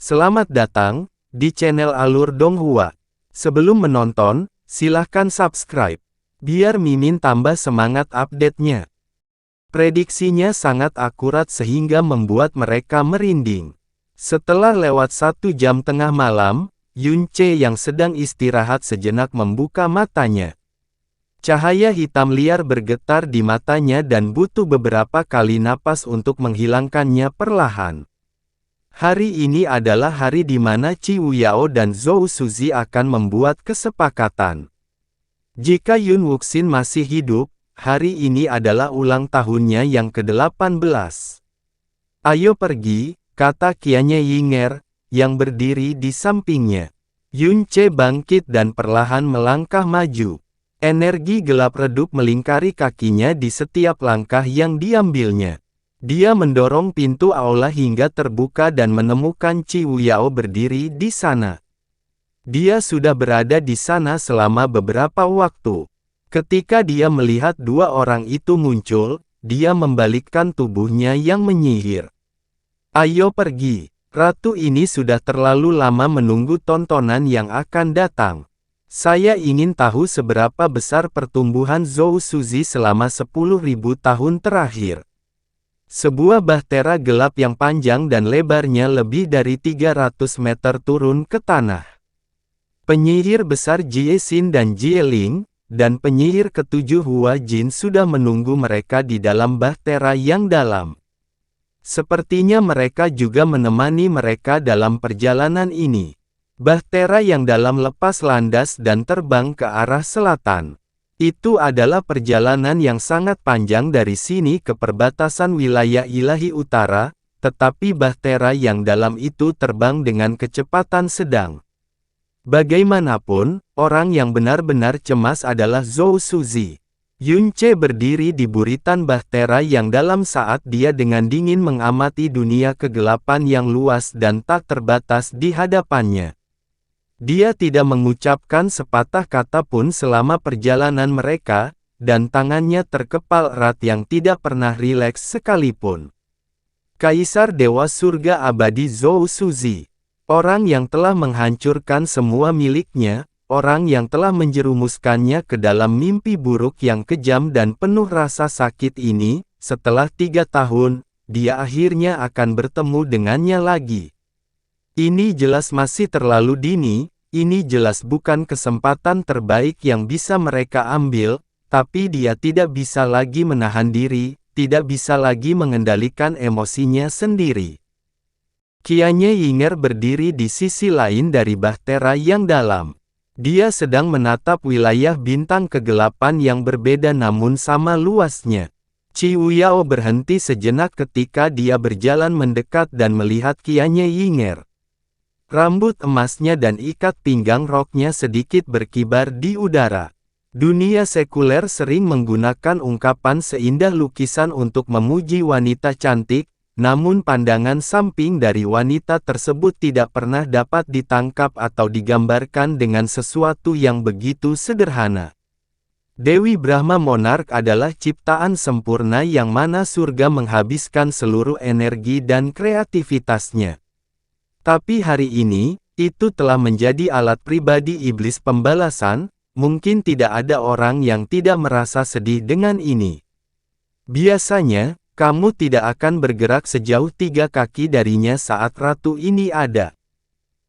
Selamat datang di channel Alur Donghua. Sebelum menonton, silahkan subscribe, biar Mimin tambah semangat update-nya. Prediksinya sangat akurat sehingga membuat mereka merinding. Setelah lewat 1 jam tengah malam, Yun Che yang sedang istirahat sejenak membuka matanya. Cahaya hitam liar bergetar di matanya dan butuh beberapa kali napas untuk menghilangkannya perlahan. Hari ini adalah hari di mana Qi Wuyao dan Zhou Suzi akan membuat kesepakatan. Jika Yun Wuxin masih hidup, hari ini adalah ulang tahunnya yang ke-18. Ayo pergi, kata Qianye Yinger, yang berdiri di sampingnya. Yun Che bangkit dan perlahan melangkah maju. Energi gelap redup melingkari kakinya di setiap langkah yang diambilnya. Dia mendorong pintu aula hingga terbuka dan menemukan Qi Wuyao berdiri di sana. Dia sudah berada di sana selama beberapa waktu. Ketika dia melihat dua orang itu muncul, dia membalikkan tubuhnya yang menyihir. Ayo pergi, ratu ini sudah terlalu lama menunggu tontonan yang akan datang. Saya ingin tahu seberapa besar pertumbuhan Zhou Suzi selama 10.000 tahun terakhir. Sebuah bahtera gelap yang panjang dan lebarnya lebih dari 300 meter turun ke tanah. Penyihir besar Jie Xin dan Jie Ling, dan penyihir ketujuh Hua Jin sudah menunggu mereka di dalam bahtera yang dalam. Sepertinya mereka juga menemani mereka dalam perjalanan ini. Bahtera yang dalam lepas landas dan terbang ke arah selatan. Itu adalah perjalanan yang sangat panjang dari sini ke perbatasan wilayah ilahi utara, tetapi bahtera yang dalam itu terbang dengan kecepatan sedang. Bagaimanapun, orang yang benar-benar cemas adalah Zhou Suzi. Yun Che berdiri di buritan bahtera yang dalam saat dia dengan dingin mengamati dunia kegelapan yang luas dan tak terbatas di hadapannya. Dia tidak mengucapkan sepatah kata pun selama perjalanan mereka, dan tangannya terkepal erat yang tidak pernah rileks sekalipun. Kaisar Dewa Surga Abadi Zhou Suzi. Orang yang telah menghancurkan semua miliknya, orang yang telah menjerumuskannya ke dalam mimpi buruk yang kejam dan penuh rasa sakit ini, setelah 3 tahun, dia akhirnya akan bertemu dengannya lagi. Ini jelas masih terlalu dini. Ini jelas bukan kesempatan terbaik yang bisa mereka ambil, tapi dia tidak bisa lagi menahan diri, tidak bisa lagi mengendalikan emosinya sendiri. Qianye Yinger berdiri di sisi lain dari bahtera yang dalam. Dia sedang menatap wilayah bintang kegelapan yang berbeda namun sama luasnya. Qi Wuyao berhenti sejenak ketika dia berjalan mendekat dan melihat Qianye Yinger. Rambut emasnya dan ikat pinggang roknya sedikit berkibar di udara. Dunia sekuler sering menggunakan ungkapan seindah lukisan untuk memuji wanita cantik, namun pandangan samping dari wanita tersebut tidak pernah dapat ditangkap atau digambarkan dengan sesuatu yang begitu sederhana. Dewi Brahma Monark adalah ciptaan sempurna yang mana surga menghabiskan seluruh energi dan kreativitasnya. Tapi hari ini, itu telah menjadi alat pribadi iblis pembalasan, mungkin tidak ada orang yang tidak merasa sedih dengan ini. Biasanya, kamu tidak akan bergerak sejauh 3 kaki darinya saat ratu ini ada.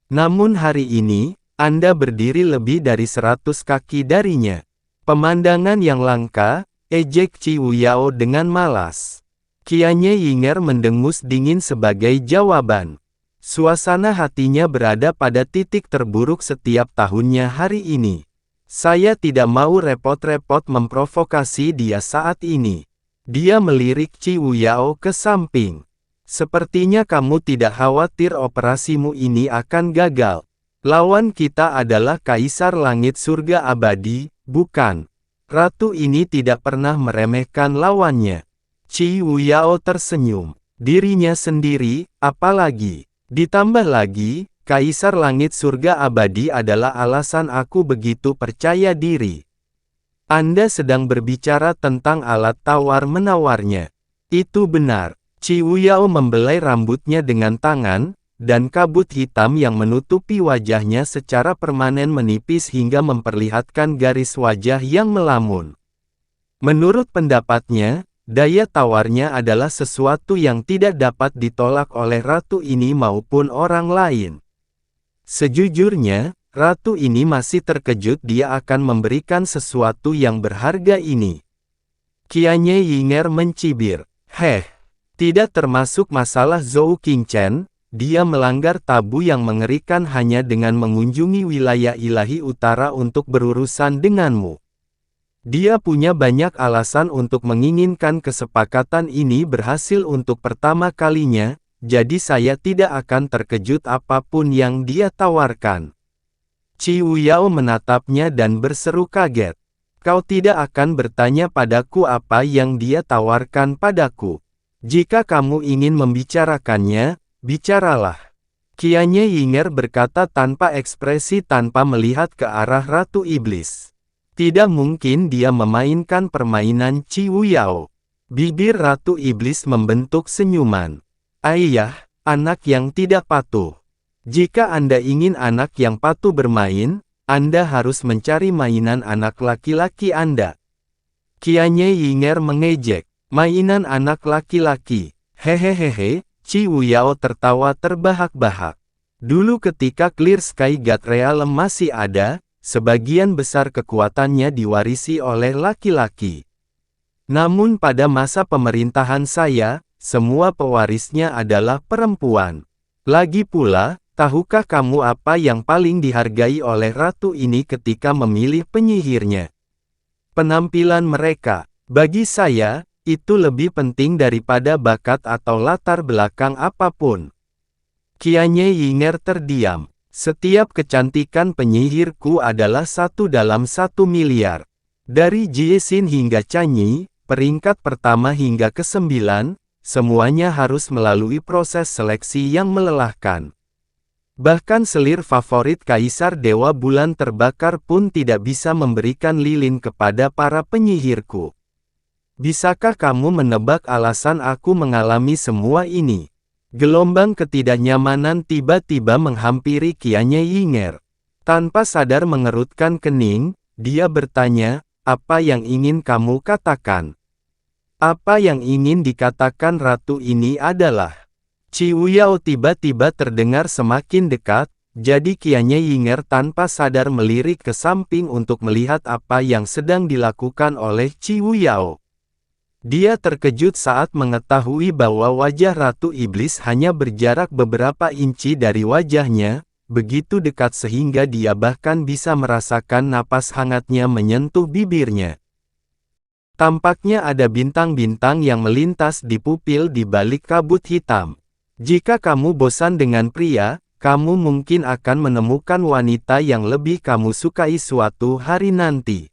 Namun hari ini, Anda berdiri lebih dari 100 kaki darinya. Pemandangan yang langka, ejek Qi Wuyao dengan malas. Qianye Yinger mendengus dingin sebagai jawaban. Suasana hatinya berada pada titik terburuk setiap tahunnya hari ini. Saya tidak mau repot-repot memprovokasi dia saat ini. Dia melirik Qi Wuyao ke samping. Sepertinya kamu tidak khawatir operasimu ini akan gagal. Lawan kita adalah Kaisar Langit Surga Abadi, bukan? Ratu ini tidak pernah meremehkan lawannya. Qi Wuyao tersenyum. Dirinya sendiri, apalagi? Ditambah lagi, Kaisar Langit Surga Abadi adalah alasan aku begitu percaya diri. Anda sedang berbicara tentang alat tawar-menawarnya. Itu benar. Qi Wuyao membelai rambutnya dengan tangan, dan kabut hitam yang menutupi wajahnya secara permanen menipis hingga memperlihatkan garis wajah yang melamun. Menurut pendapatnya, daya tawarnya adalah sesuatu yang tidak dapat ditolak oleh ratu ini maupun orang lain. Sejujurnya, ratu ini masih terkejut dia akan memberikan sesuatu yang berharga ini. Qianye Yinger mencibir. Tidak termasuk masalah Zhou Qingchen, dia melanggar tabu yang mengerikan hanya dengan mengunjungi wilayah ilahi utara untuk berurusan denganmu. Dia punya banyak alasan untuk menginginkan kesepakatan ini berhasil untuk pertama kalinya, jadi saya tidak akan terkejut apapun yang dia tawarkan. Qi Wuyao menatapnya dan berseru kaget. Kau tidak akan bertanya padaku apa yang dia tawarkan padaku. Jika kamu ingin membicarakannya, bicaralah. Qianye Yinger berkata tanpa ekspresi tanpa melihat ke arah Ratu Iblis. Tidak mungkin dia memainkan permainan Qi Wuyao. Bibir Ratu Iblis membentuk senyuman. Ayah, anak yang tidak patuh. Jika Anda ingin anak yang patuh bermain, Anda harus mencari mainan anak laki-laki Anda. Qianye Yinger mengejek. Mainan anak laki-laki. Hehehehe, Qi Wuyao tertawa terbahak-bahak. Dulu ketika Clear Sky God Realm masih ada, sebagian besar kekuatannya diwarisi oleh laki-laki. Namun pada masa pemerintahan saya, semua pewarisnya adalah perempuan. Lagi pula, tahukah kamu apa yang paling dihargai oleh ratu ini ketika memilih penyihirnya? Penampilan mereka. Bagi saya, itu lebih penting daripada bakat atau latar belakang apapun. Qianye Yinger terdiam. Setiap kecantikan penyihirku adalah 1 dalam 1 miliar. Dari Jiesin hingga Chanyi, peringkat pertama hingga ke-9, semuanya harus melalui proses seleksi yang melelahkan. Bahkan selir favorit Kaisar Dewa Bulan Terbakar pun tidak bisa memberikan lilin kepada para penyihirku. Bisakah kamu menebak alasan aku mengalami semua ini? Gelombang ketidaknyamanan tiba-tiba menghampiri Qianye Yinger. Tanpa sadar mengerutkan kening, dia bertanya, apa yang ingin kamu katakan? Apa yang ingin dikatakan ratu ini adalah, Qi Wuyao tiba-tiba terdengar semakin dekat, jadi Qianye Yinger tanpa sadar melirik ke samping untuk melihat apa yang sedang dilakukan oleh Qi Wuyao. Dia terkejut saat mengetahui bahwa wajah Ratu Iblis hanya berjarak beberapa inci dari wajahnya, begitu dekat sehingga dia bahkan bisa merasakan napas hangatnya menyentuh bibirnya. Tampaknya ada bintang-bintang yang melintas di pupil di balik kabut hitam. Jika kamu bosan dengan pria, kamu mungkin akan menemukan wanita yang lebih kamu sukai suatu hari nanti.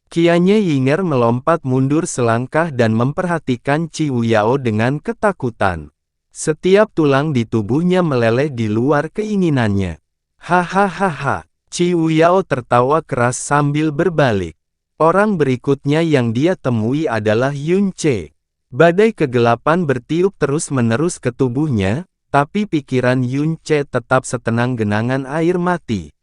Qianye Yinger melompat mundur selangkah dan memperhatikan Qi Wuyao dengan ketakutan. Setiap tulang di tubuhnya meleleh di luar keinginannya. Hahaha, Qi Wuyao tertawa keras sambil berbalik. Orang berikutnya yang dia temui adalah Yun Ce. Badai kegelapan bertiup terus-menerus ke tubuhnya, tapi pikiran Yun Ce tetap setenang genangan air mati.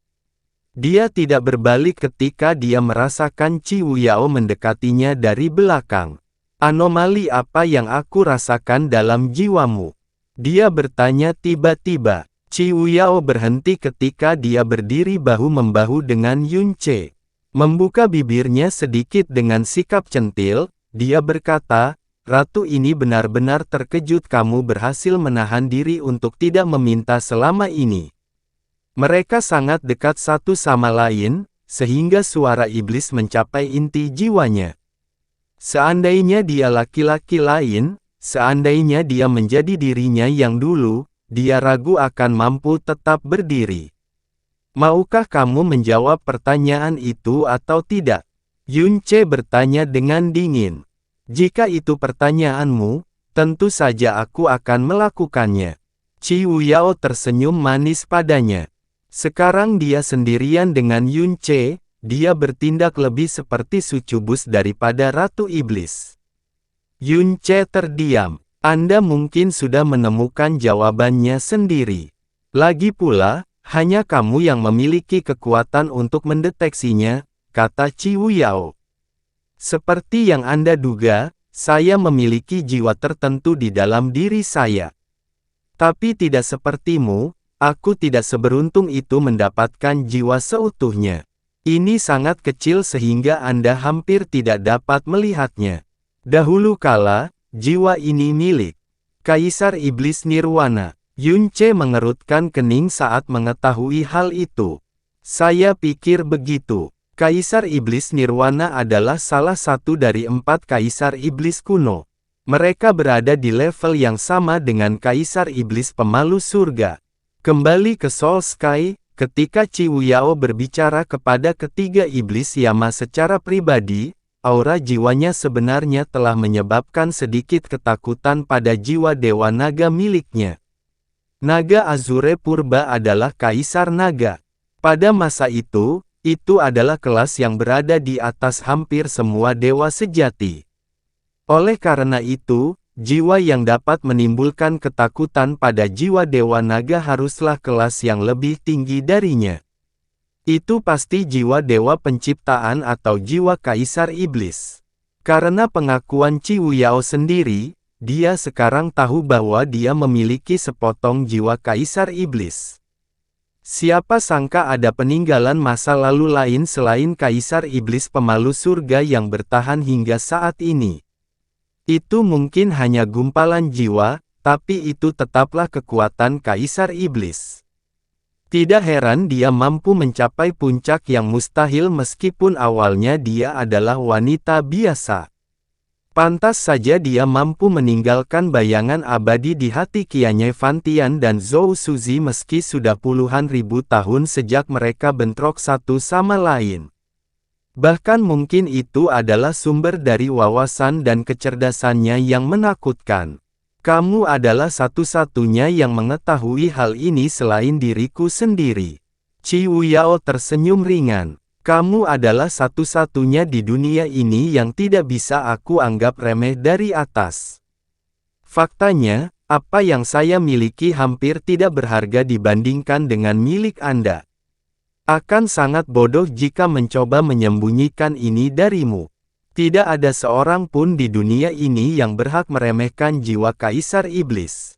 Dia tidak berbalik ketika dia merasakan Qi Wuyao mendekatinya dari belakang. Anomali apa yang aku rasakan dalam jiwamu? Dia bertanya tiba-tiba. Qi Wuyao berhenti ketika dia berdiri bahu-membahu dengan Yun Ce. Membuka bibirnya sedikit dengan sikap centil, dia berkata, Ratu ini benar-benar terkejut kamu berhasil menahan diri untuk tidak meminta selama ini. Mereka sangat dekat satu sama lain, sehingga suara iblis mencapai inti jiwanya. Seandainya dia laki-laki lain, seandainya dia menjadi dirinya yang dulu, dia ragu akan mampu tetap berdiri. Maukah kamu menjawab pertanyaan itu atau tidak? Yun Ce bertanya dengan dingin. Jika itu pertanyaanmu, tentu saja aku akan melakukannya. Qi Wuyao tersenyum manis padanya. Sekarang dia sendirian dengan Yun Ce, dia bertindak lebih seperti sucubus daripada Ratu Iblis. Yun Ce terdiam. Anda mungkin sudah menemukan jawabannya sendiri. Lagi pula, hanya kamu yang memiliki kekuatan untuk mendeteksinya, kata Qiu Yao. Seperti yang Anda duga, saya memiliki jiwa tertentu di dalam diri saya. Tapi tidak sepertimu, aku tidak seberuntung itu mendapatkan jiwa seutuhnya. Ini sangat kecil sehingga Anda hampir tidak dapat melihatnya. Dahulu kala, jiwa ini milik Kaisar Iblis Nirwana. Yunce mengerutkan kening saat mengetahui hal itu. Saya pikir begitu. Kaisar Iblis Nirwana adalah salah satu dari 4 Kaisar Iblis kuno. Mereka berada di level yang sama dengan Kaisar Iblis Pemalu Surga. Kembali ke Soul Sky, ketika Qiu Yao berbicara kepada ketiga Iblis Yama secara pribadi, aura jiwanya sebenarnya telah menyebabkan sedikit ketakutan pada jiwa Dewa Naga miliknya. Naga Azure Purba adalah Kaisar Naga. Pada masa itu adalah kelas yang berada di atas hampir semua dewa sejati. Oleh karena itu, jiwa yang dapat menimbulkan ketakutan pada jiwa Dewa Naga haruslah kelas yang lebih tinggi darinya. Itu pasti jiwa Dewa Penciptaan atau jiwa Kaisar Iblis. Karena pengakuan Qiu Yao sendiri, dia sekarang tahu bahwa dia memiliki sepotong jiwa Kaisar Iblis. Siapa sangka ada peninggalan masa lalu lain selain Kaisar Iblis Pemalu Surga yang bertahan hingga saat ini. Itu mungkin hanya gumpalan jiwa, tapi itu tetaplah kekuatan Kaisar Iblis. Tidak heran dia mampu mencapai puncak yang mustahil meskipun awalnya dia adalah wanita biasa. Pantas saja dia mampu meninggalkan bayangan abadi di hati Qianye Fantian dan Zhou Suzi meski sudah puluhan ribu tahun sejak mereka bentrok satu sama lain. Bahkan mungkin itu adalah sumber dari wawasan dan kecerdasannya yang menakutkan. Kamu adalah satu-satunya yang mengetahui hal ini selain diriku sendiri. Qiu Yao tersenyum ringan. Kamu adalah satu-satunya di dunia ini yang tidak bisa aku anggap remeh dari atas. Faktanya, apa yang saya miliki hampir tidak berharga dibandingkan dengan milik Anda. Akan sangat bodoh jika mencoba menyembunyikan ini darimu. Tidak ada seorang pun di dunia ini yang berhak meremehkan jiwa Kaisar Iblis.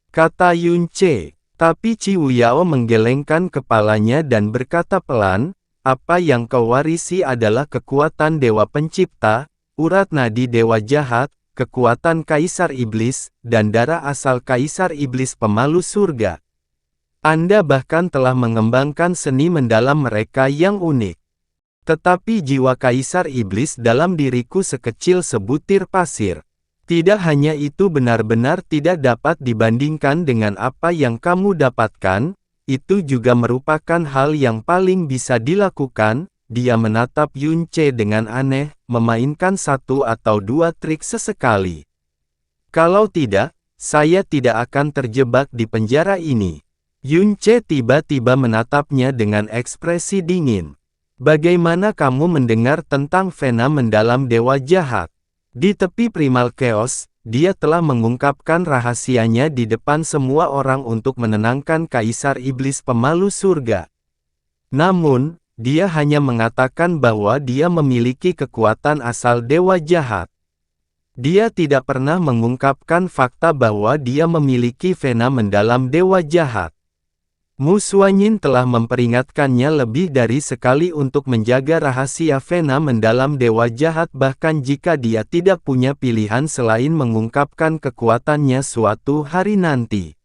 Kata Yunce, tapi Qiu Yao menggelengkan kepalanya dan berkata pelan, apa yang kau warisi adalah kekuatan Dewa Pencipta, urat nadi Dewa Jahat, kekuatan Kaisar Iblis, dan darah asal Kaisar Iblis Pemalu Surga. Anda bahkan telah mengembangkan seni mendalam mereka yang unik. Tetapi jiwa Kaisar Iblis dalam diriku sekecil sebutir pasir. Tidak hanya itu benar-benar tidak dapat dibandingkan dengan apa yang kamu dapatkan, itu juga merupakan hal yang paling bisa dilakukan. Dia menatap Yunce dengan aneh, memainkan 1 atau 2 trik sesekali. Kalau tidak, saya tidak akan terjebak di penjara ini. Yunce tiba-tiba menatapnya dengan ekspresi dingin. Bagaimana kamu mendengar tentang fenomen dalam Dewa Jahat? Di tepi Primal Chaos, dia telah mengungkapkan rahasianya di depan semua orang untuk menenangkan Kaisar Iblis Pemalu Surga. Namun, dia hanya mengatakan bahwa dia memiliki kekuatan asal Dewa Jahat. Dia tidak pernah mengungkapkan fakta bahwa dia memiliki fenomen dalam Dewa Jahat. Mu Xuanyin telah memperingatkannya lebih dari sekali untuk menjaga rahasia fenomen dalam Dewa Jahat bahkan jika dia tidak punya pilihan selain mengungkapkan kekuatannya suatu hari nanti.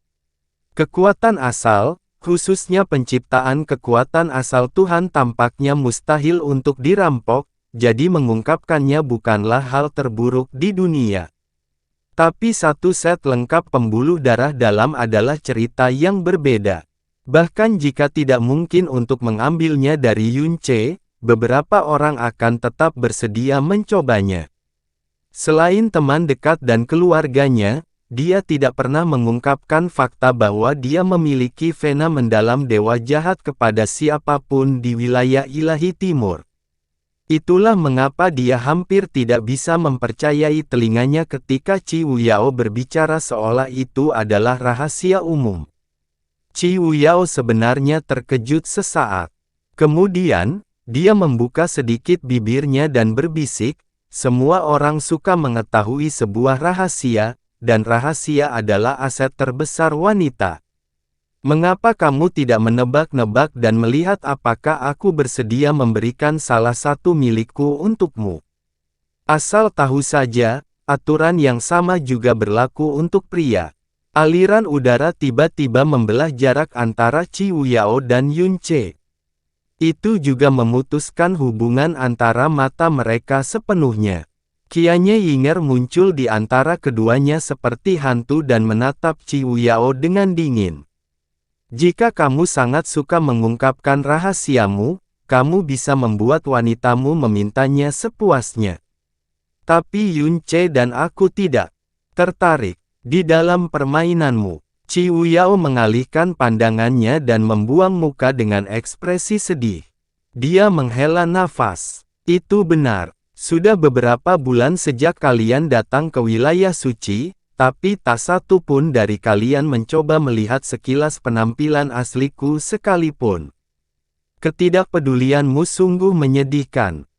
Kekuatan asal, khususnya penciptaan kekuatan asal Tuhan tampaknya mustahil untuk dirampok, jadi mengungkapkannya bukanlah hal terburuk di dunia. Tapi satu set lengkap pembuluh darah dalam adalah cerita yang berbeda. Bahkan jika tidak mungkin untuk mengambilnya dari Yunce, beberapa orang akan tetap bersedia mencobanya. Selain teman dekat dan keluarganya, dia tidak pernah mengungkapkan fakta bahwa dia memiliki fenomen dalam Dewa Jahat kepada siapapun di wilayah Ilahi Timur. Itulah mengapa dia hampir tidak bisa mempercayai telinganya ketika Qi Wuyao berbicara seolah itu adalah rahasia umum. Qi Wuyao sebenarnya terkejut sesaat. Kemudian, dia membuka sedikit bibirnya dan berbisik, "Semua orang suka mengetahui sebuah rahasia, dan rahasia adalah aset terbesar wanita. Mengapa kamu tidak menebak-nebak dan melihat apakah aku bersedia memberikan salah satu milikku untukmu? Asal tahu saja, aturan yang sama juga berlaku untuk pria." Aliran udara tiba-tiba membelah jarak antara Qi Wuyao dan Yun Ce. Itu juga memutuskan hubungan antara mata mereka sepenuhnya. Qianye Yinger muncul di antara keduanya seperti hantu dan menatap Qi Wuyao dengan dingin. "Jika kamu sangat suka mengungkapkan rahasiamu, kamu bisa membuat wanitamu memintanya sepuasnya. Tapi Yun Ce dan aku tidak tertarik di dalam permainanmu." Qi Wuyao mengalihkan pandangannya dan membuang muka dengan ekspresi sedih. Dia menghela nafas. "Itu benar. Sudah beberapa bulan sejak kalian datang ke wilayah suci, tapi tak satu pun dari kalian mencoba melihat sekilas penampilan asliku sekalipun. Ketidakpedulianmu sungguh menyedihkan."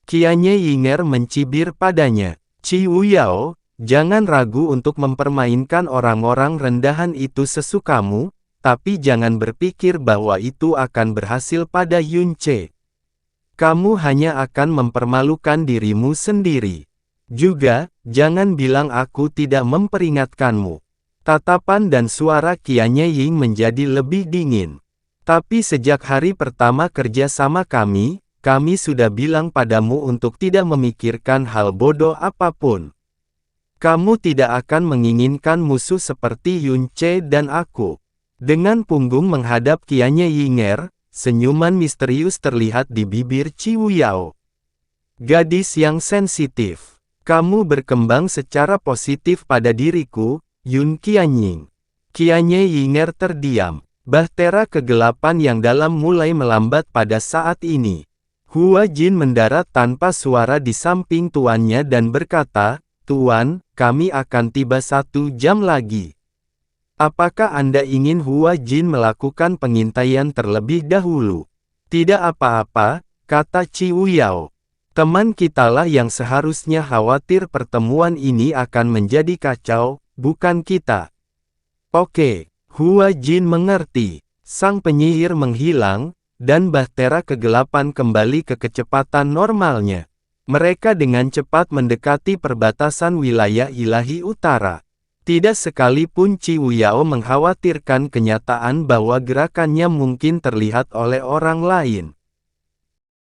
Qianye Yinger mencibir padanya. "Qi Wuyao, jangan ragu untuk mempermainkan orang-orang rendahan itu sesukamu, tapi jangan berpikir bahwa itu akan berhasil pada Yun Ce. Kamu hanya akan mempermalukan dirimu sendiri. Juga, jangan bilang aku tidak memperingatkanmu." Tatapan dan suara Qianye Ying menjadi lebih dingin. "Tapi sejak hari pertama kerja sama kami sudah bilang padamu untuk tidak memikirkan hal bodoh apapun. Kamu tidak akan menginginkan musuh seperti Yun Ce dan aku." Dengan punggung menghadap Qianye Yinger, senyuman misterius terlihat di bibir Qi Wuyao. "Gadis yang sensitif. Kamu berkembang secara positif pada diriku, Yun Qianying." Qianye Yinger terdiam. Bahtera kegelapan yang dalam mulai melambat pada saat ini. Hua Jin mendarat tanpa suara di samping tuannya dan berkata, "Tuan, kami akan tiba 1 jam lagi. Apakah Anda ingin Hua Jin melakukan pengintaian terlebih dahulu?" "Tidak apa-apa," kata Qi Wuyao. "Teman kitalah yang seharusnya khawatir pertemuan ini akan menjadi kacau, bukan kita." "Oke." Hua Jin mengerti. Sang penyihir menghilang, dan bahtera kegelapan kembali ke kecepatan normalnya. Mereka dengan cepat mendekati perbatasan wilayah ilahi utara. Tidak sekalipun Qi Wuyao mengkhawatirkan kenyataan bahwa gerakannya mungkin terlihat oleh orang lain.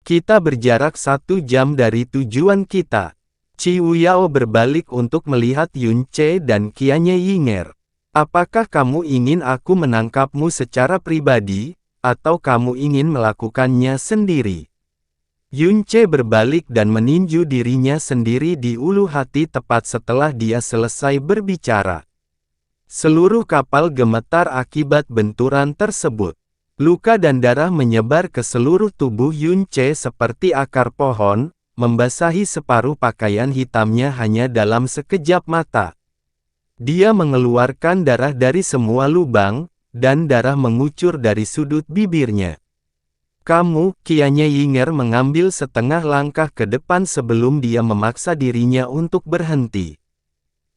"Kita berjarak 1 jam dari tujuan kita." Qi Wuyao berbalik untuk melihat Yun Ce dan Qianye Yinger. "Apakah kamu ingin aku menangkapmu secara pribadi, atau kamu ingin melakukannya sendiri?" Yun Ce berbalik dan meninju dirinya sendiri di ulu hati tepat setelah dia selesai berbicara. Seluruh kapal gemetar akibat benturan tersebut. Luka dan darah menyebar ke seluruh tubuh Yun Ce seperti akar pohon, membasahi separuh pakaian hitamnya hanya dalam sekejap mata. Dia mengeluarkan darah dari semua lubang, dan darah mengucur dari sudut bibirnya. "Kamu," Qianye Yinger mengambil setengah langkah ke depan sebelum dia memaksa dirinya untuk berhenti.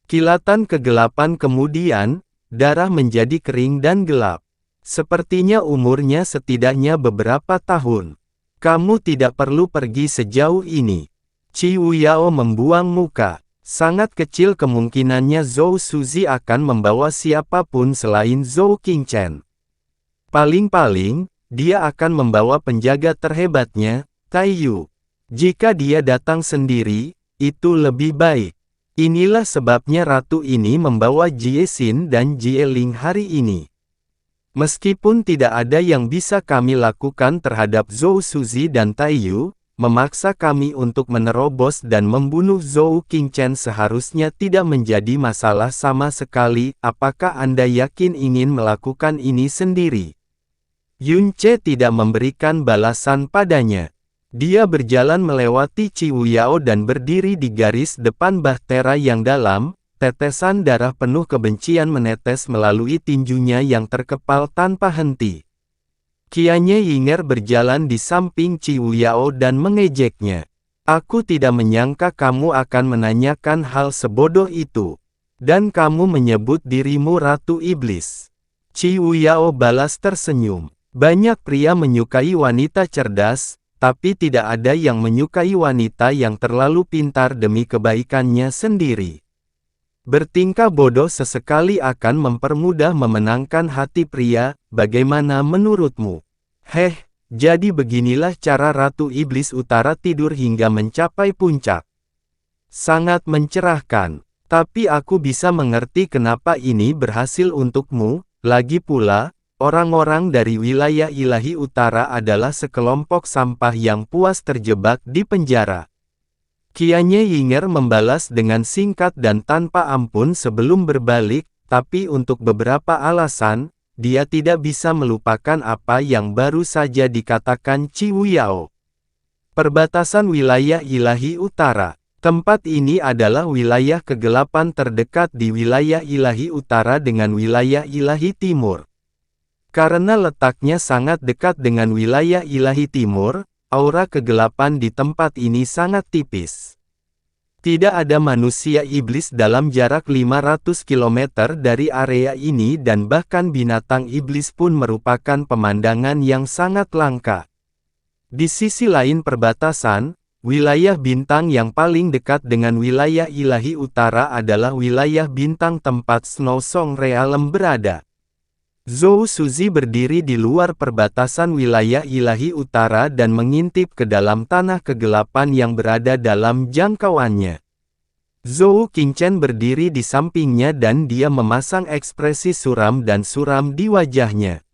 Kilatan kegelapan kemudian, darah menjadi kering dan gelap. Sepertinya umurnya setidaknya beberapa tahun. "Kamu tidak perlu pergi sejauh ini." Qi Wuyao membuang muka. Sangat kecil kemungkinannya Zhou Suzi akan membawa siapapun selain Zhou Qingchen. Paling-paling, dia akan membawa penjaga terhebatnya, Taiyu. Jika dia datang sendiri, itu lebih baik. Inilah sebabnya ratu ini membawa Jie Xin dan Jie Ling hari ini. Meskipun tidak ada yang bisa kami lakukan terhadap Zhou Suzi dan Taiyu, memaksa kami untuk menerobos dan membunuh Zhou Qingchen seharusnya tidak menjadi masalah sama sekali. Apakah Anda yakin ingin melakukan ini sendiri? Yun Ce tidak memberikan balasan padanya. Dia berjalan melewati Ciwuyao dan berdiri di garis depan bahtera yang dalam, tetesan darah penuh kebencian menetes melalui tinjunya yang terkepal tanpa henti. Qianye Yinger berjalan di samping Ciwuyao dan mengejeknya. Aku tidak menyangka kamu akan menanyakan hal sebodoh itu. Dan kamu menyebut dirimu Ratu Iblis. Ciwuyao balas tersenyum. Banyak pria menyukai wanita cerdas, tapi tidak ada yang menyukai wanita yang terlalu pintar demi kebaikannya sendiri. Bertingkah bodoh sesekali akan mempermudah memenangkan hati pria, bagaimana menurutmu? Jadi beginilah cara Ratu Iblis Utara tidur hingga mencapai puncak. Sangat mencerahkan. Tapi aku bisa mengerti kenapa ini berhasil untukmu. Lagi pula, orang-orang dari wilayah ilahi utara adalah sekelompok sampah yang puas terjebak di penjara. Qianye Yinger membalas dengan singkat dan tanpa ampun sebelum berbalik, tapi untuk beberapa alasan, dia tidak bisa melupakan apa yang baru saja dikatakan Ciwuyao. Perbatasan wilayah ilahi utara. Tempat ini adalah wilayah kegelapan terdekat di wilayah ilahi utara dengan wilayah ilahi timur. Karena letaknya sangat dekat dengan wilayah ilahi timur, aura kegelapan di tempat ini sangat tipis. Tidak ada manusia iblis dalam jarak 500 km dari area ini dan bahkan binatang iblis pun merupakan pemandangan yang sangat langka. Di sisi lain perbatasan, wilayah bintang yang paling dekat dengan wilayah ilahi utara adalah wilayah bintang tempat Snow Song Realm berada. Zhou Suzi berdiri di luar perbatasan wilayah ilahi utara dan mengintip ke dalam tanah kegelapan yang berada dalam jangkauannya. Zhou Qingchen berdiri di sampingnya dan dia memasang ekspresi suram dan suram di wajahnya.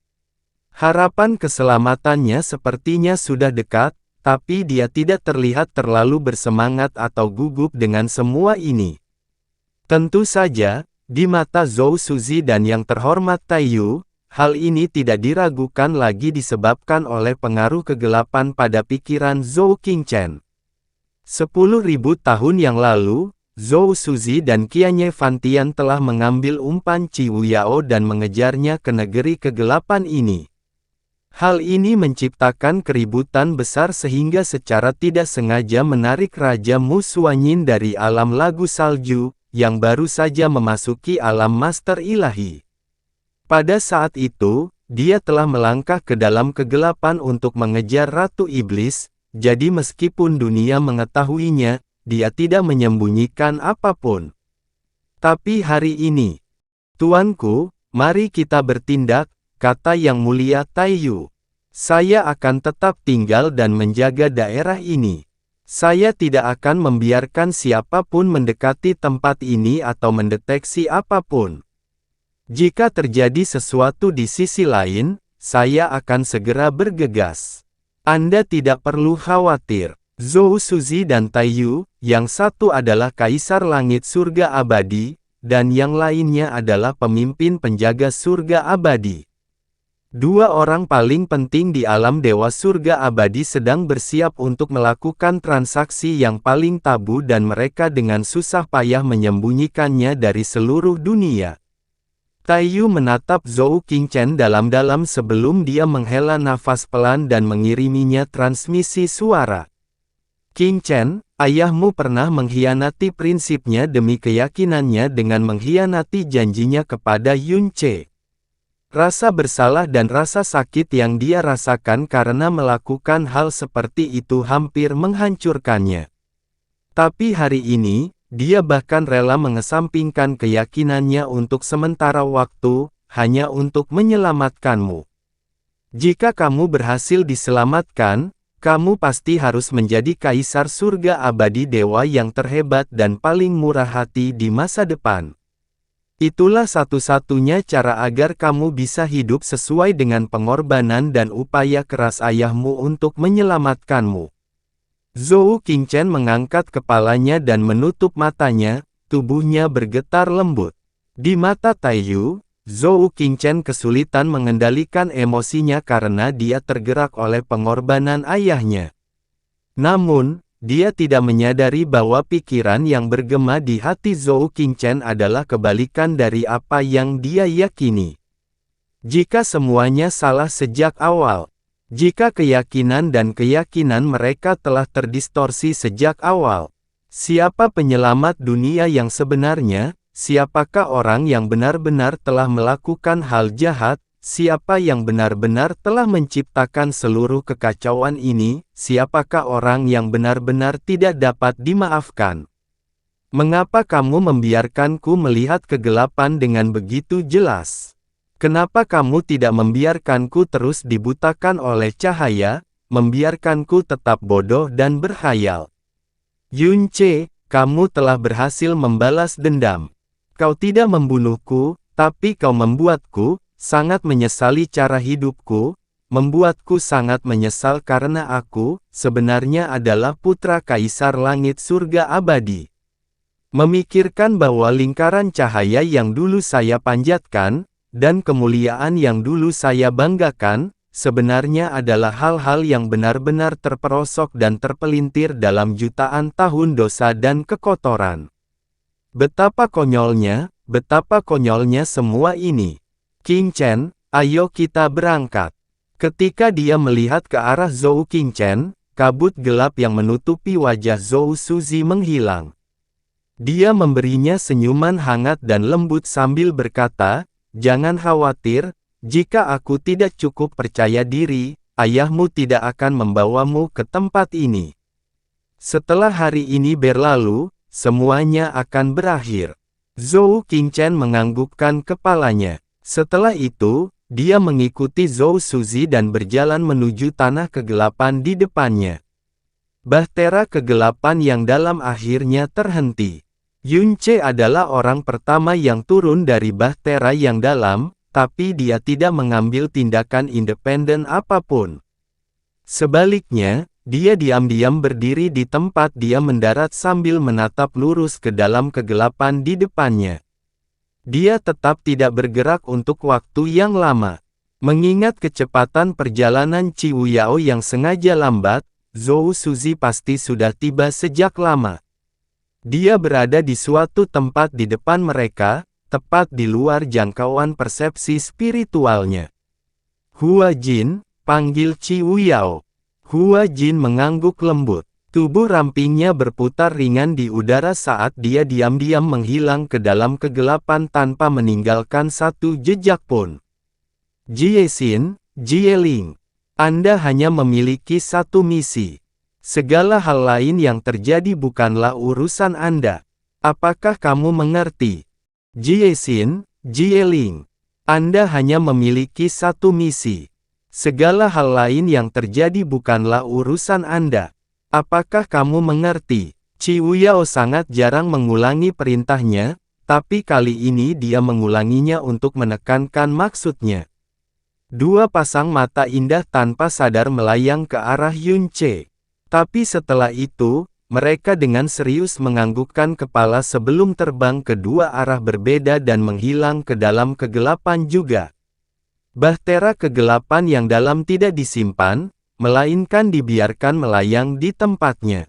Harapan keselamatannya sepertinya sudah dekat, tapi dia tidak terlihat terlalu bersemangat atau gugup dengan semua ini. Tentu saja, di mata Zhou Suzi dan yang terhormat Taiyu, hal ini tidak diragukan lagi disebabkan oleh pengaruh kegelapan pada pikiran Zhou Qingchen. 10.000 tahun yang lalu, Zhou Suzi dan Qianye Fantian telah mengambil umpan Ciwuyao dan mengejarnya ke negeri kegelapan ini. Hal ini menciptakan keributan besar sehingga secara tidak sengaja menarik Raja Mu Suanyin dari alam lagu salju, yang baru saja memasuki alam master ilahi. Pada saat itu, dia telah melangkah ke dalam kegelapan untuk mengejar Ratu Iblis, jadi meskipun dunia mengetahuinya, dia tidak menyembunyikan apapun. Tapi hari ini, Tuanku, mari kita bertindak, kata Yang Mulia Taiyu. Saya akan tetap tinggal dan menjaga daerah ini. Saya tidak akan membiarkan siapapun mendekati tempat ini atau mendeteksi apapun. Jika terjadi sesuatu di sisi lain, saya akan segera bergegas. Anda tidak perlu khawatir. Zhou Suzi dan Taiyu, yang satu adalah Kaisar Langit Surga Abadi, dan yang lainnya adalah pemimpin penjaga surga abadi. Dua orang paling penting di alam Dewa Surga Abadi sedang bersiap untuk melakukan transaksi yang paling tabu dan mereka dengan susah payah menyembunyikannya dari seluruh dunia. Taiyu menatap Zhou Qingchen dalam-dalam sebelum dia menghela nafas pelan dan mengiriminya transmisi suara. Qingchen, ayahmu pernah mengkhianati prinsipnya demi keyakinannya dengan mengkhianati janjinya kepada Yun Ce. Rasa bersalah dan rasa sakit yang dia rasakan karena melakukan hal seperti itu hampir menghancurkannya. Tapi hari ini, dia bahkan rela mengesampingkan keyakinannya untuk sementara waktu, hanya untuk menyelamatkanmu. Jika kamu berhasil diselamatkan, kamu pasti harus menjadi Kaisar Surga Abadi Dewa yang terhebat dan paling murah hati di masa depan. Itulah satu-satunya cara agar kamu bisa hidup sesuai dengan pengorbanan dan upaya keras ayahmu untuk menyelamatkanmu. Zhou Qingchen mengangkat kepalanya dan menutup matanya, tubuhnya bergetar lembut. Di mata Taiyu, Zhou Qingchen kesulitan mengendalikan emosinya karena dia tergerak oleh pengorbanan ayahnya. Namun, dia tidak menyadari bahwa pikiran yang bergema di hati Zhou Qingchen adalah kebalikan dari apa yang dia yakini. Jika semuanya salah sejak awal, jika keyakinan dan keyakinan mereka telah terdistorsi sejak awal, siapa penyelamat dunia yang sebenarnya? Siapakah orang yang benar-benar telah melakukan hal jahat? Siapa yang benar-benar telah menciptakan seluruh kekacauan ini? Siapakah orang yang benar-benar tidak dapat dimaafkan? Mengapa kamu membiarkanku melihat kegelapan dengan begitu jelas? Kenapa kamu tidak membiarkanku terus dibutakan oleh cahaya, membiarkanku tetap bodoh dan berkhayal? Yunce, kamu telah berhasil membalas dendam. Kau tidak membunuhku, tapi kau membuatku sangat menyesali cara hidupku, membuatku sangat menyesal karena aku sebenarnya adalah putra Kaisar Langit Surga Abadi. Memikirkan bahwa lingkaran cahaya yang dulu saya panjatkan, dan kemuliaan yang dulu saya banggakan, sebenarnya adalah hal-hal yang benar-benar terperosok dan terpelintir dalam jutaan tahun dosa dan kekotoran. Betapa konyolnya semua ini. Qingchen, ayo kita berangkat. Ketika dia melihat ke arah Zhou Qingchen, kabut gelap yang menutupi wajah Zhou Suzi menghilang. Dia memberinya senyuman hangat dan lembut sambil berkata, "Jangan khawatir, jika aku tidak cukup percaya diri, ayahmu tidak akan membawamu ke tempat ini. Setelah hari ini berlalu, semuanya akan berakhir." Zhou Qingchen menganggukkan kepalanya. Setelah itu, dia mengikuti Zhou Suzi dan berjalan menuju tanah kegelapan di depannya. Bahtera kegelapan yang dalam akhirnya terhenti. Yunce adalah orang pertama yang turun dari bahtera yang dalam, tapi dia tidak mengambil tindakan independen apapun. Sebaliknya, dia diam-diam berdiri di tempat dia mendarat sambil menatap lurus ke dalam kegelapan di depannya. Dia tetap tidak bergerak untuk waktu yang lama. Mengingat kecepatan perjalanan Ciu Yao yang sengaja lambat, Zhou Suzi pasti sudah tiba sejak lama. Dia berada di suatu tempat di depan mereka, tepat di luar jangkauan persepsi spiritualnya. "Hua Jin, panggil Ciu Yao." Hua Jin mengangguk lembut. Tubuh rampingnya berputar ringan di udara saat dia diam-diam menghilang ke dalam kegelapan tanpa meninggalkan satu jejak pun. "Jiesin, Jieling, Anda hanya memiliki satu misi. Segala hal lain yang terjadi bukanlah urusan Anda. Apakah kamu mengerti?" "Jiesin, Jieling, Anda hanya memiliki satu misi. Segala hal lain yang terjadi bukanlah urusan Anda. Apakah kamu mengerti?" Ciu Yao sangat jarang mengulangi perintahnya, tapi kali ini dia mengulanginya untuk menekankan maksudnya. Dua pasang mata indah tanpa sadar melayang ke arah Yunce. Tapi setelah itu, mereka dengan serius menganggukkan kepala sebelum terbang ke dua arah berbeda dan menghilang ke dalam kegelapan juga. Bahtera kegelapan yang dalam tidak disimpan, melainkan dibiarkan melayang di tempatnya.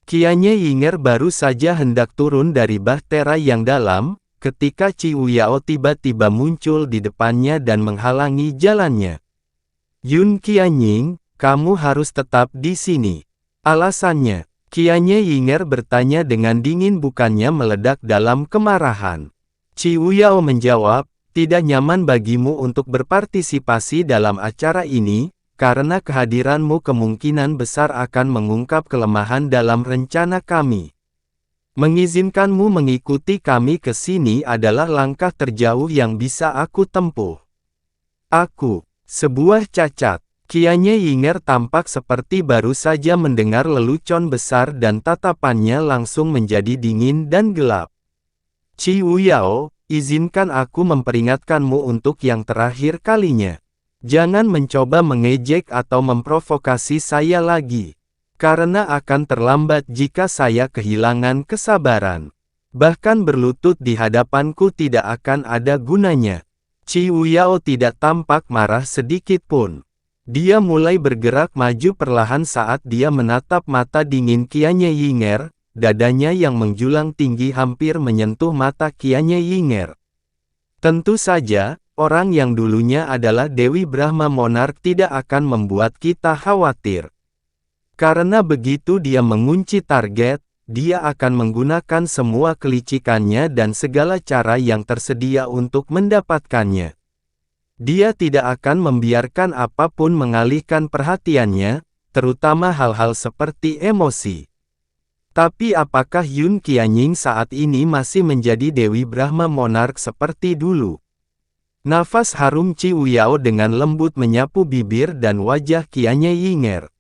Qianye Yinger baru saja hendak turun dari bahtera yang dalam, ketika Ciu Yao tiba-tiba muncul di depannya dan menghalangi jalannya. "Yun Qianying, kamu harus tetap di sini." "Alasannya?" Qianye Yinger bertanya dengan dingin bukannya meledak dalam kemarahan. Ciu Yao menjawab, "Tidak nyaman bagimu untuk berpartisipasi dalam acara ini, karena kehadiranmu kemungkinan besar akan mengungkap kelemahan dalam rencana kami. Mengizinkanmu mengikuti kami ke sini adalah langkah terjauh yang bisa aku tempuh." "Aku, sebuah cacat." Qianye Yinger tampak seperti baru saja mendengar lelucon besar dan tatapannya langsung menjadi dingin dan gelap. "Ciu Yao, izinkan aku memperingatkanmu untuk yang terakhir kalinya. Jangan mencoba mengejek atau memprovokasi saya lagi. Karena akan terlambat jika saya kehilangan kesabaran. Bahkan berlutut di hadapanku tidak akan ada gunanya." Ciu Yao tidak tampak marah sedikit pun. Dia mulai bergerak maju perlahan saat dia menatap mata dingin Qianye Yinger, dadanya yang menjulang tinggi hampir menyentuh mata Qianye Yinger. Tentu saja, orang yang dulunya adalah Dewi Brahma Monark tidak akan membuat kita khawatir. Karena begitu dia mengunci target, dia akan menggunakan semua kelicikannya dan segala cara yang tersedia untuk mendapatkannya. Dia tidak akan membiarkan apapun mengalihkan perhatiannya, terutama hal-hal seperti emosi. Tapi apakah Yun Qianying saat ini masih menjadi Dewi Brahma Monark seperti dulu? Nafas harum Qi Wuyao dengan lembut menyapu bibir dan wajah Qianye Yinger.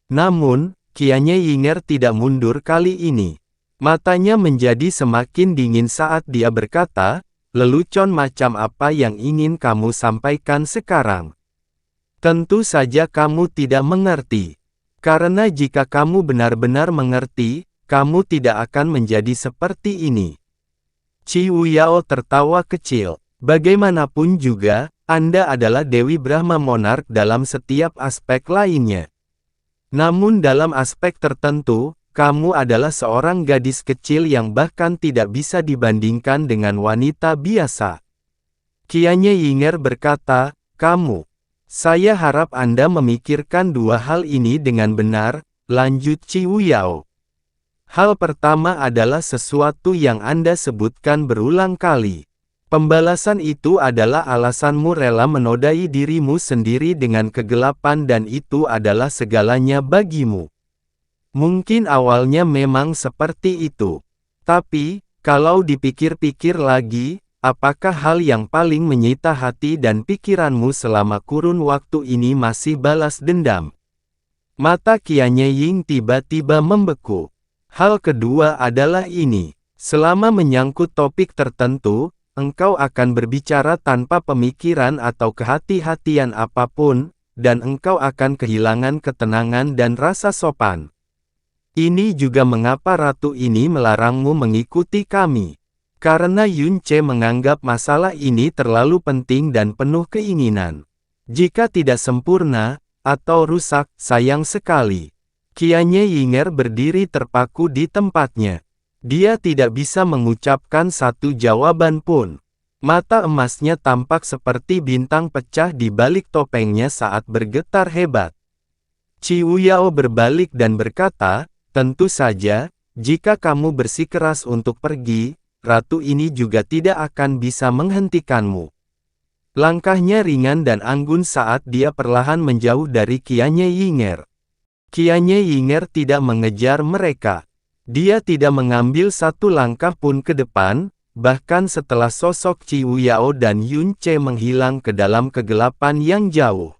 Namun, Qianye Yinger tidak mundur kali ini. Matanya menjadi semakin dingin saat dia berkata, "Lelucon macam apa yang ingin kamu sampaikan sekarang? Tentu saja kamu tidak mengerti. Karena jika kamu benar-benar mengerti, kamu tidak akan menjadi seperti ini." Qi Wuyao tertawa kecil. Bagaimanapun juga, Anda adalah Dewi Brahma Monark dalam setiap aspek lainnya. Namun dalam aspek tertentu, kamu adalah seorang gadis kecil yang bahkan tidak bisa dibandingkan dengan wanita biasa. Qianye Yinger berkata, "Kamu. Saya harap Anda memikirkan dua hal ini dengan benar," lanjut Qi Wuyao. "Hal pertama adalah sesuatu yang Anda sebutkan berulang kali. Pembalasan itu adalah alasanmu rela menodai dirimu sendiri dengan kegelapan dan itu adalah segalanya bagimu. Mungkin awalnya memang seperti itu. Tapi, kalau dipikir-pikir lagi, apakah hal yang paling menyita hati dan pikiranmu selama kurun waktu ini masih balas dendam?" Mata Qianye Ying tiba-tiba membeku. Hal kedua adalah ini. Selama menyangkut topik tertentu, engkau akan berbicara tanpa pemikiran atau kehati-hatian apapun, dan engkau akan kehilangan ketenangan dan rasa sopan. Ini juga mengapa ratu ini melarangmu mengikuti kami. Karena Yun Ce menganggap masalah ini terlalu penting dan penuh keinginan. Jika tidak sempurna, atau rusak, sayang sekali. Qianye Yinger berdiri terpaku di tempatnya. Dia tidak bisa mengucapkan satu jawaban pun. Mata emasnya tampak seperti bintang pecah di balik topengnya saat bergetar hebat. Qi Wuyao berbalik dan berkata, "Tentu saja, jika kamu bersikeras untuk pergi, ratu ini juga tidak akan bisa menghentikanmu." Langkahnya ringan dan anggun saat dia perlahan menjauh dari Qianye Yinger. Qianye Yinger tidak mengejar mereka. Dia tidak mengambil satu langkah pun ke depan, bahkan setelah sosok Qi Wuyao dan Yun Ce menghilang ke dalam kegelapan yang jauh.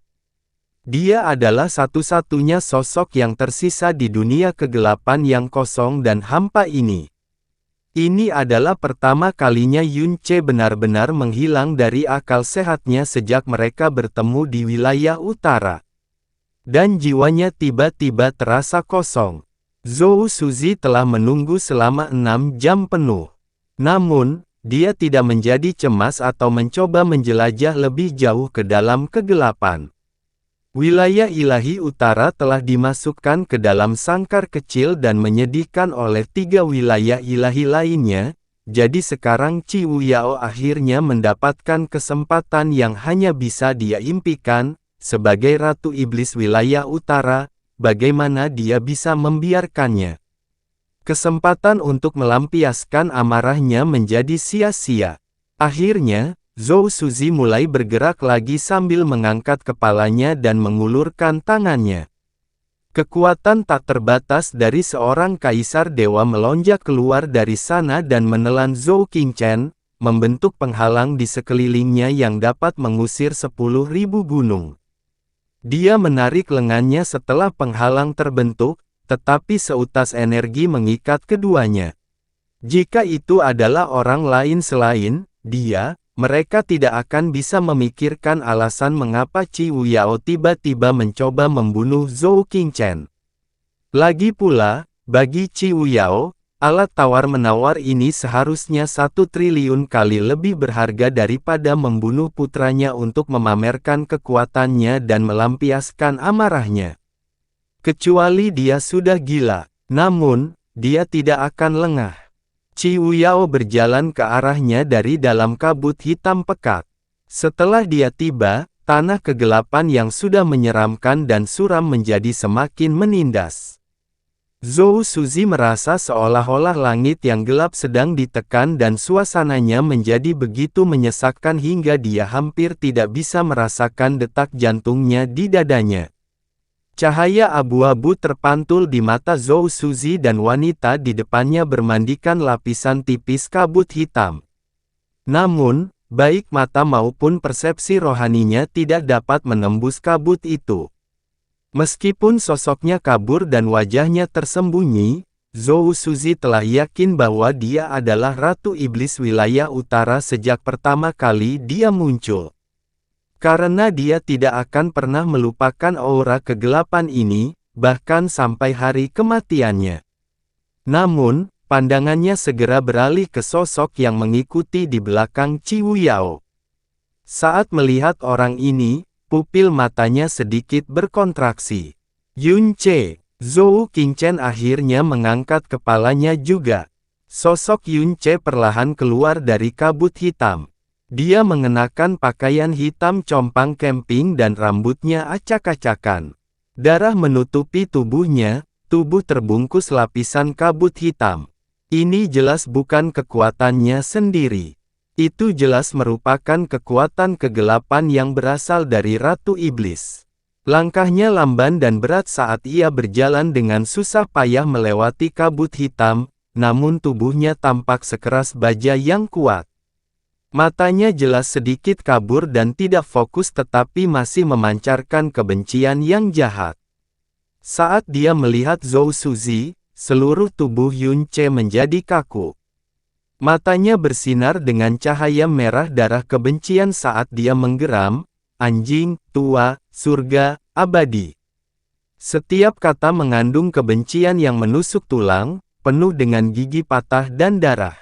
Dia adalah satu-satunya sosok yang tersisa di dunia kegelapan yang kosong dan hampa ini. Ini adalah pertama kalinya Yun Ce benar-benar menghilang dari akal sehatnya sejak mereka bertemu di wilayah utara. Dan jiwanya tiba-tiba terasa kosong. Zhou Suzi telah menunggu selama 6 jam penuh. Namun, dia tidak menjadi cemas atau mencoba menjelajah lebih jauh ke dalam kegelapan. Wilayah ilahi utara telah dimasukkan ke dalam sangkar kecil dan menyedihkan oleh 3 wilayah ilahi lainnya, jadi sekarang Qi Wuyao akhirnya mendapatkan kesempatan yang hanya bisa dia impikan, sebagai Ratu Iblis wilayah utara. Bagaimana dia bisa membiarkannya? Kesempatan untuk melampiaskan amarahnya menjadi sia-sia. Akhirnya, Zhou Suzi mulai bergerak lagi sambil mengangkat kepalanya dan mengulurkan tangannya. Kekuatan tak terbatas dari seorang kaisar dewa melonjak keluar dari sana dan menelan Zhou Qingchen, membentuk penghalang di sekelilingnya yang dapat mengusir 10.000 gunung. Dia menarik lengannya setelah penghalang terbentuk, tetapi seutas energi mengikat keduanya. Jika itu adalah orang lain selain dia, mereka tidak akan bisa memikirkan alasan mengapa Qi Wuyao tiba-tiba mencoba membunuh Zhou Qingchen. Lagi pula, bagi Qi Wuyao, Alat tawar-menawar ini seharusnya 1 triliun kali lebih berharga daripada membunuh putranya untuk memamerkan kekuatannya dan melampiaskan amarahnya. Kecuali dia sudah gila. Namun, dia tidak akan lengah. Qiu Yao berjalan ke arahnya dari dalam kabut hitam pekat. Setelah dia tiba, tanah kegelapan yang sudah menyeramkan dan suram menjadi semakin menindas. Zhou Suzi merasa seolah-olah langit yang gelap sedang ditekan dan suasananya menjadi begitu menyesakkan hingga dia hampir tidak bisa merasakan detak jantungnya di dadanya. Cahaya abu-abu terpantul di mata Zhou Suzi dan wanita di depannya bermandikan lapisan tipis kabut hitam. Namun, baik mata maupun persepsi rohaninya tidak dapat menembus kabut itu. Meskipun sosoknya kabur dan wajahnya tersembunyi, Zhou Suzi telah yakin bahwa dia adalah Ratu Iblis wilayah utara sejak pertama kali dia muncul. Karena dia tidak akan pernah melupakan aura kegelapan ini, bahkan sampai hari kematiannya. Namun, pandangannya segera beralih ke sosok yang mengikuti di belakang Qiu Yao. Saat melihat orang ini, pupil matanya sedikit berkontraksi. Yun Ce, Zhou Qingchen akhirnya mengangkat kepalanya juga. Sosok Yun Ce perlahan keluar dari kabut hitam. Dia mengenakan pakaian hitam compang camping dan rambutnya acak-acakan. Darah menutupi tubuhnya, tubuh terbungkus lapisan kabut hitam. Ini jelas bukan kekuatannya sendiri. Itu jelas merupakan kekuatan kegelapan yang berasal dari Ratu Iblis. Langkahnya lamban dan berat saat ia berjalan dengan susah payah melewati kabut hitam, namun tubuhnya tampak sekeras baja yang kuat. Matanya jelas sedikit kabur dan tidak fokus tetapi masih memancarkan kebencian yang jahat. Saat dia melihat Zhou Suzi, seluruh tubuh Yun Ce menjadi kaku. Matanya bersinar dengan cahaya merah darah kebencian saat dia menggeram, anjing, tua, surga, abadi. Setiap kata mengandung kebencian yang menusuk tulang, penuh dengan gigi patah dan darah.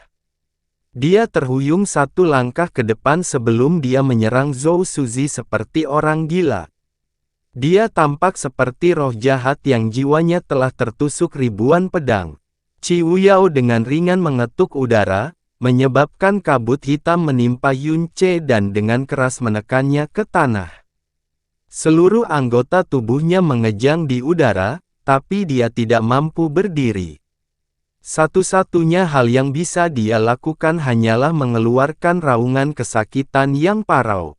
Dia terhuyung satu langkah ke depan sebelum dia menyerang Zhou Suzi seperti orang gila. Dia tampak seperti roh jahat yang jiwanya telah tertusuk ribuan pedang. Qiu Yao dengan ringan mengetuk udara, menyebabkan kabut hitam menimpa Yun Ce dan dengan keras menekannya ke tanah. Seluruh anggota tubuhnya mengejang di udara, tapi dia tidak mampu berdiri. Satu-satunya hal yang bisa dia lakukan hanyalah mengeluarkan raungan kesakitan yang parau.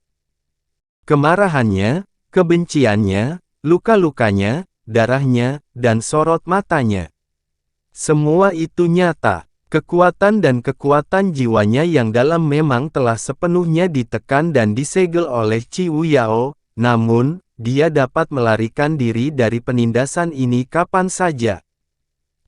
Kemarahannya, kebenciannya, luka-lukanya, darahnya, dan sorot matanya. Semua itu nyata. Kekuatan dan kekuatan jiwanya yang dalam memang telah sepenuhnya ditekan dan disegel oleh Qiu Yao, namun, dia dapat melarikan diri dari penindasan ini kapan saja.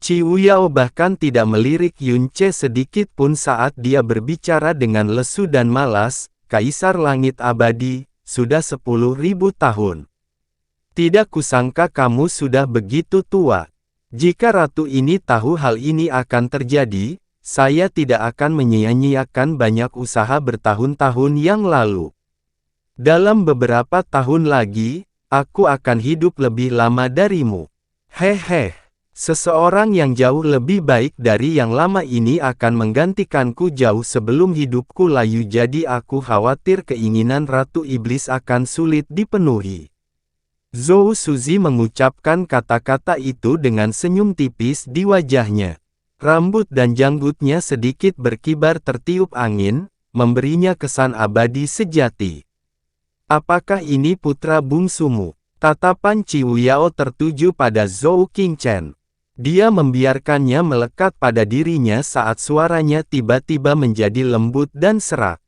Qiu Yao bahkan tidak melirik Yun Ce sedikit pun saat dia berbicara dengan lesu dan malas, Kaisar Langit Abadi, sudah 10.000 tahun. Tidak kusangka kamu sudah begitu tua. Jika ratu ini tahu hal ini akan terjadi, saya tidak akan menyia-nyiakan banyak usaha bertahun-tahun yang lalu. Dalam beberapa tahun lagi, aku akan hidup lebih lama darimu. Hehe, seseorang yang jauh lebih baik dari yang lama ini akan menggantikanku jauh sebelum hidupku layu, jadi aku khawatir keinginan Ratu Iblis akan sulit dipenuhi. Zhou Suzi mengucapkan kata-kata itu dengan senyum tipis di wajahnya. Rambut dan janggutnya sedikit berkibar tertiup angin, memberinya kesan abadi sejati. Apakah ini putra bungsumu? Tatapan Qiu Yao tertuju pada Zhou Qingchen. Dia membiarkannya melekat pada dirinya saat suaranya tiba-tiba menjadi lembut dan serak.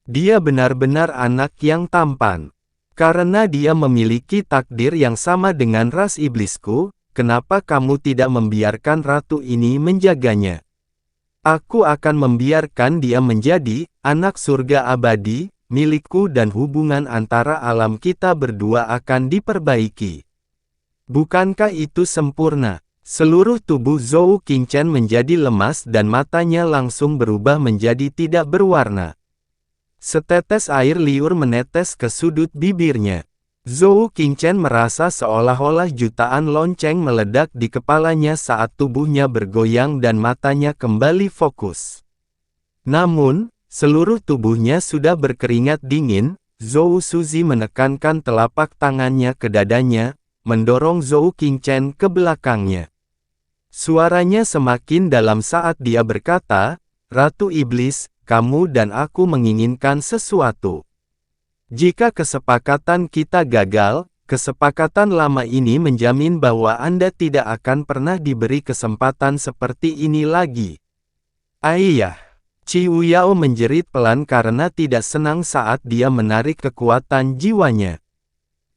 Dia benar-benar anak yang tampan. Karena dia memiliki takdir yang sama dengan ras iblisku, kenapa kamu tidak membiarkan ratu ini menjaganya? Aku akan membiarkan dia menjadi anak surga abadi, milikku dan hubungan antara alam kita berdua akan diperbaiki. Bukankah itu sempurna? Seluruh tubuh Zhou Qingchen menjadi lemas dan matanya langsung berubah menjadi tidak berwarna. Setetes air liur menetes ke sudut bibirnya. Zhou Qingchen merasa seolah-olah jutaan lonceng meledak di kepalanya saat tubuhnya bergoyang dan matanya kembali fokus. Namun, seluruh tubuhnya sudah berkeringat dingin. Zhou Suzi menekankan telapak tangannya ke dadanya, mendorong Zhou Qingchen ke belakangnya. Suaranya semakin dalam saat dia berkata, "Ratu Iblis, kamu dan aku menginginkan sesuatu. Jika kesepakatan kita gagal, kesepakatan lama ini menjamin bahwa Anda tidak akan pernah diberi kesempatan seperti ini lagi." Ayah! Qiu Yao menjerit pelan karena tidak senang saat dia menarik kekuatan jiwanya.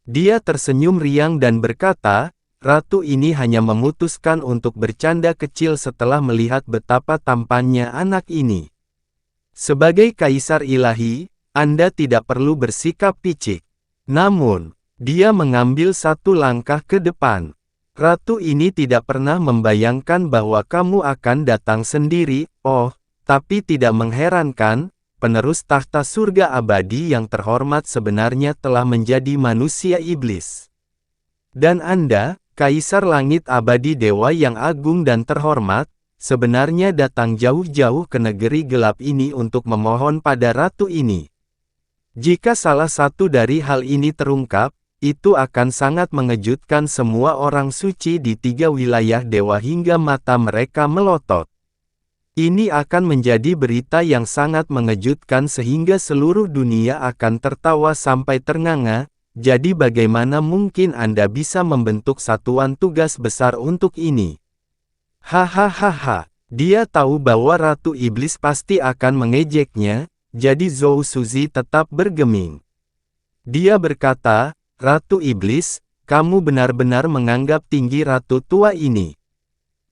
Dia tersenyum riang dan berkata, "Ratu ini hanya memutuskan untuk bercanda kecil setelah melihat betapa tampannya anak ini. Sebagai kaisar ilahi, Anda tidak perlu bersikap picik." Namun, dia mengambil satu langkah ke depan. "Ratu ini tidak pernah membayangkan bahwa kamu akan datang sendiri, oh. Tapi tidak mengherankan, penerus takhta surga abadi yang terhormat sebenarnya telah menjadi manusia iblis. Dan Anda, Kaisar Langit Abadi Dewa yang agung dan terhormat, sebenarnya datang jauh-jauh ke negeri gelap ini untuk memohon pada ratu ini. Jika salah satu dari hal ini terungkap, itu akan sangat mengejutkan semua orang suci di 3 wilayah dewa hingga mata mereka melotot. Ini akan menjadi berita yang sangat mengejutkan sehingga seluruh dunia akan tertawa sampai ternganga. Jadi bagaimana mungkin Anda bisa membentuk satuan tugas besar untuk ini?" Hahaha. Dia tahu bahwa Ratu Iblis pasti akan mengejeknya, jadi Zhou Suzi tetap bergeming. Dia berkata, "Ratu Iblis, kamu benar-benar menganggap tinggi ratu tua ini.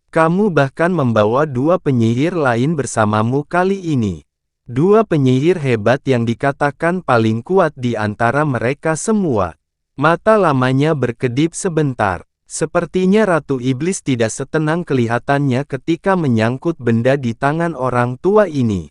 Kamu bahkan membawa 2 penyihir lain bersamamu kali ini. 2 penyihir hebat yang dikatakan paling kuat di antara mereka semua." Mata lamanya berkedip sebentar. Sepertinya Ratu Iblis tidak setenang kelihatannya ketika menyangkut benda di tangan orang tua ini.